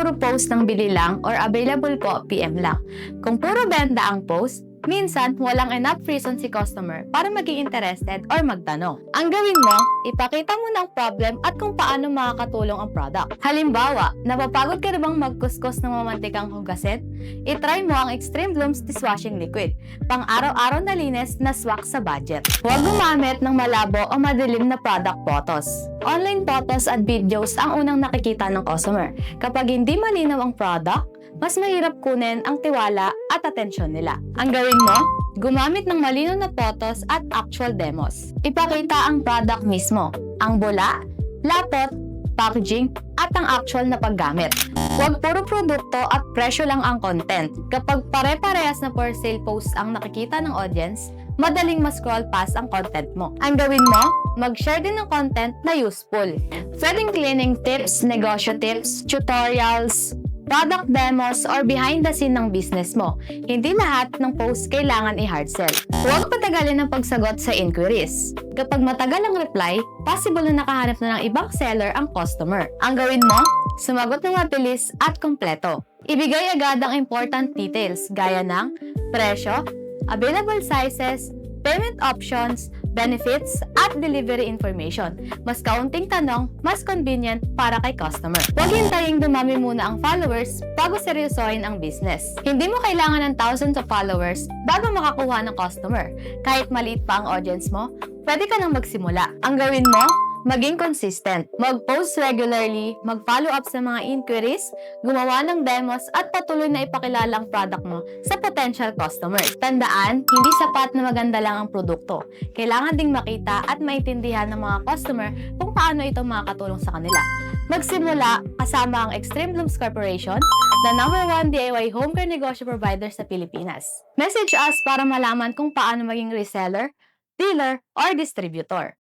puro post ng bili lang or available po, PM lang. Kung puro benta ang post, minsan walang enough reason si customer para maging interested or magtanong. Ang gawin mo, ipakita mo ng problem at kung paano makakatulong ang product. Halimbawa, napapagod ka na bang magkuskus ng mamantikang hugasin? I-try mo ang Extreme Blooms Dishwashing Liquid, pang araw-araw na linis na swak sa budget. Huwag gumamit ng malabo o madilim na product photos. Online photos at videos ang unang nakikita ng customer. Kapag hindi malinaw ang product, mas mahirap kunin ang tiwala at atensyon nila. Ang gawin mo, gumamit ng malinaw na photos at actual demos. Ipakita ang product mismo, ang bula, lapot, packaging, at ang actual na paggamit. Huwag puro produkto at presyo lang ang content. Kapag pare-parehas na for sale posts ang nakikita ng audience, madaling ma-scroll past ang content mo. Ang gawin mo, mag-share din ng content na useful. Pwedeng cleaning tips, negosyo tips, tutorials, product demos, or behind the scene ng business mo. Hindi lahat ng post kailangan i-hard sell. Huwag patagalin ang pagsagot sa inquiries. Kapag matagal ang reply, possible na nakahanap na ng ibang seller ang customer. Ang gawin mo, sumagot ng mabilis at kompleto. Ibigay agad ang important details gaya ng presyo, available sizes, payment options, benefits, at delivery information. Mas kaunting tanong, mas convenient para kay customer. Huwag hintaying dumami muna ang followers bago seryosohin ang business. Hindi mo kailangan ng thousands of followers bago makakuha ng customer. Kahit maliit pa ang audience mo, pwede ka nang magsimula. Ang gawin mo, maging consistent. Mag-post regularly, mag-follow up sa mga inquiries, gumawa ng demos, at patuloy na ipakilala ang product mo sa potential customers. Tandaan, hindi sapat na maganda lang ang produkto. Kailangan ding makita at maintindihan ng mga customer kung paano ito makakatulong sa kanila. Magsimula kasama ang Extreme Blooms Corporation, the #1 DIY home care negosyo provider sa Pilipinas. Message us para malaman kung paano maging reseller, dealer, or distributor.